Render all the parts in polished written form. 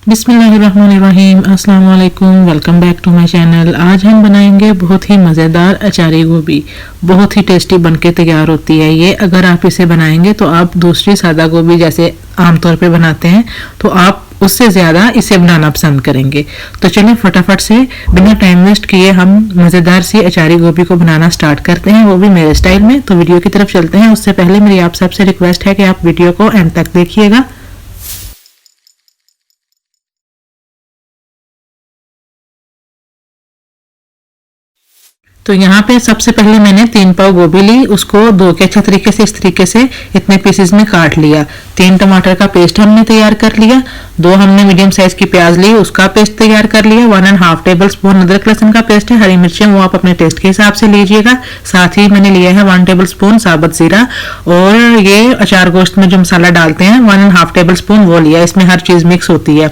बिस्मिल्लाहिर्रहमानिर्रहीम, अस्सलाम वालेकुम। Welcome back to my channel. आज हम बनाएंगे बहुत ही मज़ेदार अचारी गोभी। बहुत ही टेस्टी बनके तैयार होती है ये। अगर आप इसे बनाएंगे तो आप दूसरी सादा गोभी जैसे आमतौर पे बनाते हैं तो आप उससे ज़्यादा इसे बनाना पसंद करेंगे। तो चलिए फटाफट से बिना टाइम वेस्ट किए हम मज़ेदार सी अचारी गोभी को बनाना स्टार्ट करते हैं, वो भी मेरे स्टाइल में। तो वीडियो की तरफ चलते हैं। उससे पहले मेरी आप सबसे रिक्वेस्ट है कि आप वीडियो को एंड तक देखिएगा। तो यहाँ पे सबसे पहले मैंने 3 पाव गोभी ली, उसको धो के अच्छा तरीके से इस तरीके से इतने पीसेस में काट लिया। 3 टमाटर का पेस्ट हमने तैयार कर लिया। 2 हमने मीडियम साइज की प्याज ली, उसका पेस्ट तैयार कर लिया। 1.5 टेबल स्पून अदरक लहसुन का पेस्ट है। हरी मिर्चें वो आप अपने टेस्ट के हिसाब से लीजिएगा। साथ ही मैंने लिया है 1 टेबल स्पून साबुत जीरा, और ये अचार गोश्त में जो मसाला डालते हैं 1.5 टेबल स्पून वो लिया। इसमें हर चीज मिक्स होती है।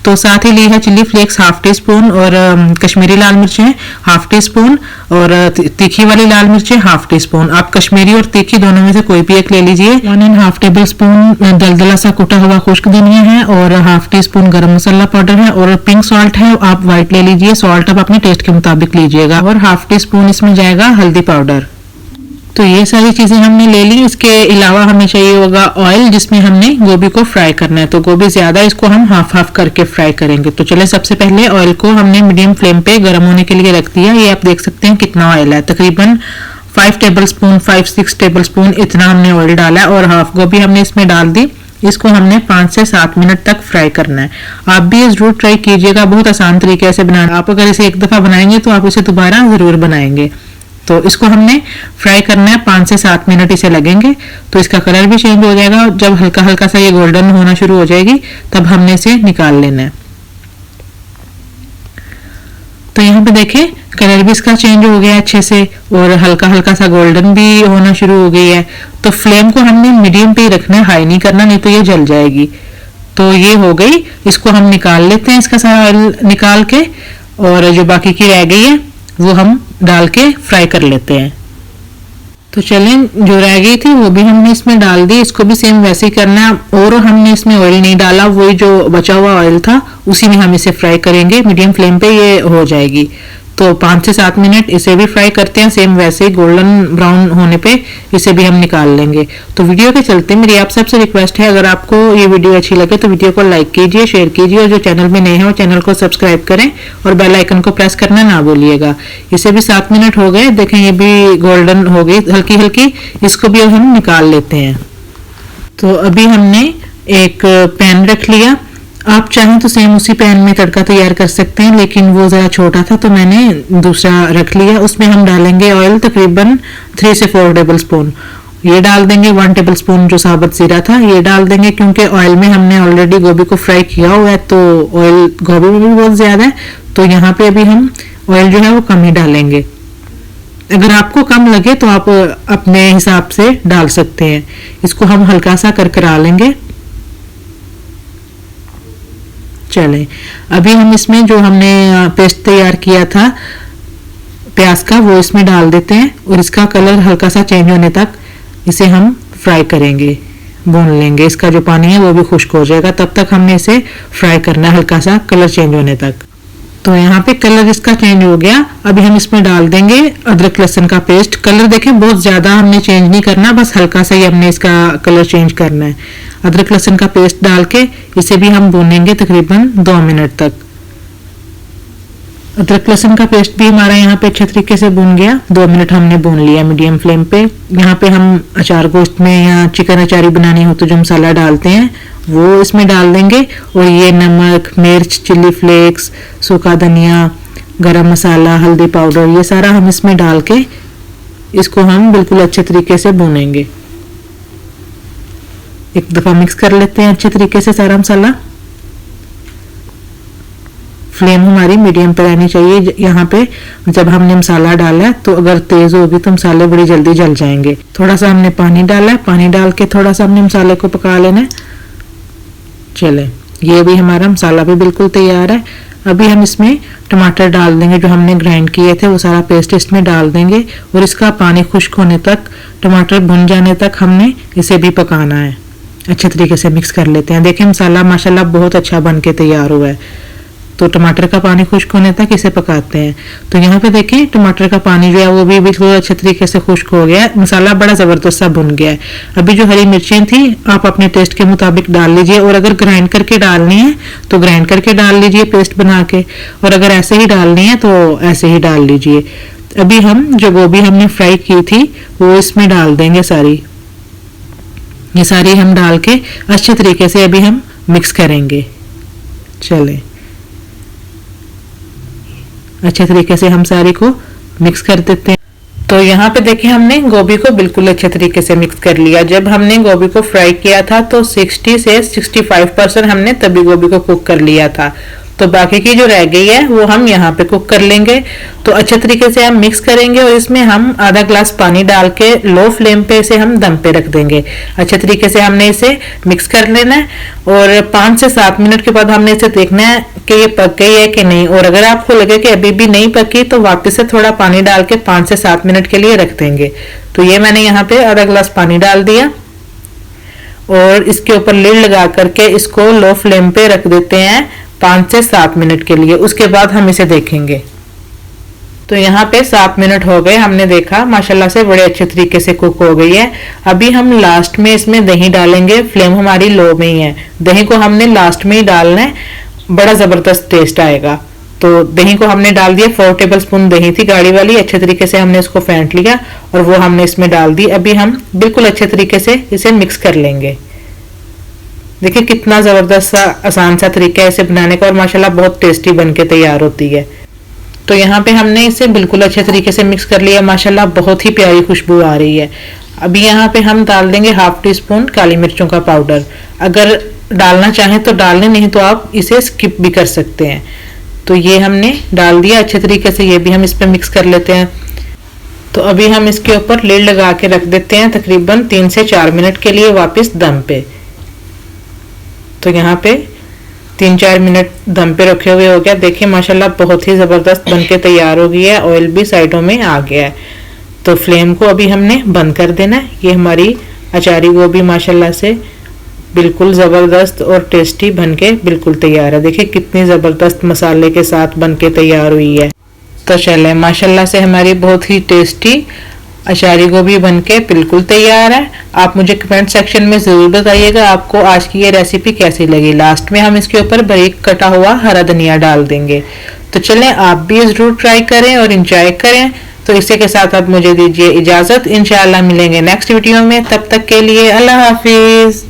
तो साथ ही ली है चिली फ्लेक्स 1/2 टी स्पून, और कश्मीरी लाल मिर्चें 1/2 टी स्पून, और तीखी वाली लाल मिर्चें 1/2 टी स्पून। आप कश्मीरी और तीखी दोनों में से कोई भी एक ले लीजिए। 1.5 टेबल स्पून दलदला सा कुटा हुआ खुश्क धनिया है, और 1/2 टी स्पून गरम मसाला पाउडर है, और पिंक सॉल्ट है, आप व्हाइट ले लीजिए। सॉल्ट आप अपने टेस्ट के मुताबिक लीजिएगा, और 1/2 टी स्पून इसमें जाएगा हल्दी पाउडर। तो ये सारी चीजें हमने ले ली। इसके अलावा हमें चाहिए होगा ऑयल, जिसमें हमने गोभी को फ्राई करना है। तो गोभी ज्यादा, इसको हम हाफ करके फ्राई करेंगे। तो चले सबसे पहले ऑयल को हमने मीडियम फ्लेम पे गर्म होने के लिए रख दिया। ये आप देख सकते हैं कितना ऑयल है, तकरीबन 5 टेबल स्पून 5-6 टेबल स्पून इतना हमने ऑयल डाला है, और हाफ गोभी हमने इसमें डाल दी। इसको हमने 5 से 7 मिनट तक फ्राई करना है। आप भी ये जरूर ट्राई कीजिएगा, बहुत आसान तरीके से बनाना। आप अगर इसे एक दफा बनाएंगे तो आप इसे दोबारा जरूर बनाएंगे। तो इसको हमने फ्राई करना है, 5 से 7 मिनट इसे लगेंगे। तो इसका कलर भी चेंज हो जाएगा। जब हल्का हल्का सा ये गोल्डन होना शुरू हो जाएगी तब हमने इसे निकाल लेना है। तो यहाँ पे देखें कलर भी इसका चेंज हो गया अच्छे से, और हल्का हल्का सा गोल्डन भी होना शुरू हो गई है। तो फ्लेम को हमने मीडियम पे ही रखना है, हाई नहीं करना, नहीं तो ये जल जाएगी। तो ये हो गई, इसको हम निकाल लेते हैं इसका सारा ऑयल निकाल के, और जो बाकी की रह गई है वो हम डाल के फ्राई कर लेते हैं। तो चलें, जो रह गई थी वो भी हमने इसमें डाल दी। इसको भी सेम वैसे ही करना है, और हमने इसमें ऑयल नहीं डाला, वही जो बचा हुआ ऑयल था उसी में हम इसे फ्राई करेंगे। मीडियम फ्लेम पे ये हो जाएगी। तो 5 से 7 मिनट इसे भी फ्राई करते हैं, सेम वैसे ही गोल्डन ब्राउन होने पे इसे भी हम निकाल लेंगे। तो वीडियो के चलते मेरी आप सबसे रिक्वेस्ट है, अगर आपको ये वीडियो अच्छी लगे तो वीडियो को लाइक कीजिए, शेयर कीजिए, और जो चैनल में नए हैं वो चैनल को सब्सक्राइब करें, और बेल आइकन को प्रेस करना ना भूलिएगा। इसे भी 7 मिनट हो गए, देखें ये भी गोल्डन हो गई हल्की हल्की। इसको भी हम निकाल लेते हैं। तो अभी हमने एक पैन रख लिया। आप चाहें तो सेम उसी पैन में तड़का तैयार कर सकते हैं, लेकिन वो ज़रा छोटा था तो मैंने दूसरा रख लिया। उसमें हम डालेंगे ऑयल, तकरीबन 3 से 4 टेबल स्पून ये डाल देंगे। 1 टेबल स्पून जो साबुत जीरा था ये डाल देंगे, क्योंकि ऑयल में हमने ऑलरेडी गोभी को फ्राई किया हुआ है, तो ऑयल गोभी में भी बहुत ज़्यादा है। तो यहाँ पे अभी हम ऑयल जो है वो कम ही डालेंगे। अगर आपको कम लगे तो आप अपने हिसाब से डाल सकते हैं। इसको हम हल्का सा करकरा लेंगे। चले, अभी हम इसमें जो हमने पेस्ट तैयार किया था प्याज का वो इसमें डाल देते हैं, और इसका कलर हल्का सा चेंज होने तक इसे हम फ्राई करेंगे, भून लेंगे। इसका जो पानी है वो भी खुश्क हो जाएगा, तब तक हमने इसे फ्राई करना है हल्का सा कलर चेंज होने तक। तो यहाँ पे कलर इसका चेंज हो गया। अभी हम इसमें डाल देंगे अदरक लहसुन का पेस्ट। कलर देखें बहुत ज्यादा हमने चेंज नहीं करना, बस हल्का सा ही हमने इसका कलर चेंज करना है। अदरक लहसुन का पेस्ट डाल के इसे भी हम भूनेंगे तकरीबन 2 मिनट तक। अदरक लहसुन का पेस्ट भी हमारा यहाँ पे अच्छे तरीके से भून गया। 2 मिनट हमने भून लिया मीडियम फ्लेम पे। यहाँ पे हम अचार गोश्त में या चिकन अचारी बनानी हो तो जो मसाला डालते हैं वो इसमें डाल देंगे, और ये नमक, मिर्च, चिली फ्लेक्स, सूखा धनिया, गरम मसाला, हल्दी पाउडर, ये सारा हम इसमें डाल के इसको हम बिल्कुल अच्छे तरीके से भूनेंगे। एक दफा मिक्स कर लेते हैं अच्छे तरीके से सारा मसाला। फ्लेम हमारी मीडियम पे रहनी चाहिए। यहाँ पे जब हमने मसाला डाला है तो अगर तेज होगी तो मसाले बड़ी जल्दी जल जाएंगे। थोड़ा सा हमने पानी डाला है, पानी डाल के थोड़ा सा हमने मसाले को पका लेना है। चले, ये भी हमारा मसाला भी बिल्कुल तैयार है। अभी हम इसमें टमाटर डाल देंगे, जो हमने ग्राइंड किए थे वो सारा पेस्ट इसमें डाल देंगे, और इसका पानी खुश्क होने तक, टमाटर भुन जाने तक हमने इसे भी पकाना है। अच्छे तरीके से मिक्स कर लेते हैं। देखिए मसाला माशाल्लाह बहुत अच्छा बन के तैयार हुआ है। तो टमाटर का पानी खुश्क होने तक इसे पकाते हैं। तो यहाँ पे देखें टमाटर का पानी जो है वो भी बिल्कुल अच्छे तरीके से खुश्क हो गया है, मसाला बड़ा ज़बरदस्त सा भुन गया है। अभी जो हरी मिर्चें थी आप अपने टेस्ट के मुताबिक डाल लीजिए, और अगर ग्राइंड करके डालनी है तो ग्राइंड करके डाल लीजिए पेस्ट बना के, और अगर ऐसे ही डालनी है तो ऐसे ही डाल लीजिए। अभी हम जो गोभी हमने फ्राई की थी वो इसमें डाल देंगे सारी, ये सारी हम डाल के अच्छे तरीके से अभी हम मिक्स करेंगे। चलें अच्छे तरीके से हम सारी को मिक्स कर देते हैं। तो यहाँ पे देखिए हमने गोभी को बिल्कुल अच्छे तरीके से मिक्स कर लिया। जब हमने गोभी को फ्राई किया था तो 60 से 65% हमने तभी गोभी को कुक कर लिया था, तो बाकी की जो रह गई है वो हम यहाँ पे कुक कर लेंगे। तो अच्छे तरीके से हम मिक्स करेंगे और इसमें हम आधा ग्लास पानी डाल के लो फ्लेम पे इसे हम दम पे रख देंगे। अच्छे तरीके से हमने इसे मिक्स कर लेना है और 5 से 7 मिनट के बाद हमने इसे देखना है कि ये पक गई है कि नहीं, और अगर आपको लगे कि अभी भी नहीं पकी तो वापस से थोड़ा पानी डाल के 5 से 7 मिनट के लिए रख देंगे। तो ये मैंने यहाँ पे आधा ग्लास पानी डाल दिया और इसके ऊपर लिड लगा करके इसको लो फ्लेम पे रख देते हैं 5 से 7 मिनट के लिए। उसके बाद हम इसे देखेंगे। तो यहाँ पे 7 मिनट हो गए, हमने देखा माशाल्लाह से बड़े अच्छे तरीके से कुक हो गई है। अभी हम लास्ट में इसमें दही डालेंगे, फ्लेम हमारी लो में ही है, दही को हमने लास्ट में ही डालना है, बड़ा जबरदस्त टेस्ट आएगा। तो दही को हमने डाल दिया, 4 टेबल स्पून दही थी गाढ़ी वाली, अच्छे तरीके से हमने इसको फेंट लिया और वो हमने इसमें डाल दी। अभी हम बिल्कुल अच्छे तरीके से इसे मिक्स कर लेंगे। देखिए कितना जबरदस्त सा आसान सा तरीका है इसे बनाने का और माशाल्लाह बहुत टेस्टी बन के तैयार होती है। तो यहाँ पे हमने इसे बिल्कुल अच्छे तरीके से मिक्स कर लिया, माशाल्लाह बहुत ही प्यारी खुशबू आ रही है। अभी यहाँ पे हम डाल देंगे 1/2 टीस्पून काली मिर्चों का पाउडर, अगर डालना चाहें तो डाल लें, नहीं तो आप इसे स्किप भी कर सकते हैं। तो ये हमने डाल दिया अच्छे तरीके से, ये भी हम इस पर मिक्स कर लेते हैं। तो अभी हम इसके ऊपर लिड लगा के रख देते हैं तकरीबन 3 से 4 मिनट के लिए वापस दम पे। तो यहाँ पे 3-4 मिनट दम पे रखे हुए हो गया। देखिए माशाल्लाह बहुत ही ज़बरदस्त बनके तैयार हो गई है, ऑयल भी साइडों में आ गया है। तो फ्लेम को अभी हमने बंद कर देना है। ये हमारी अचारी गोभी माशाल्लाह से बिल्कुल ज़बरदस्त और टेस्टी बनके बिल्कुल तैयार है। देखिए कितनी ज़बरदस्त मसाले के साथ बनके तैयार हुई है। तो चले माशाल्लाह से हमारी बहुत ही टेस्टी अचारी गोभी बनके बिल्कुल तैयार है। आप मुझे कमेंट सेक्शन में ज़रूर बताइएगा आपको आज की ये रेसिपी कैसी लगी। लास्ट में हम इसके ऊपर बारीक कटा हुआ हरा धनिया डाल देंगे। तो चलें आप भी ज़रूर ट्राई करें और इंजॉय करें। तो इसी के साथ आप मुझे दीजिए इजाज़त, इंशाअल्लाह मिलेंगे नेक्स्ट वीडियो में। तब तक के लिए अल्लाह हाफिज़।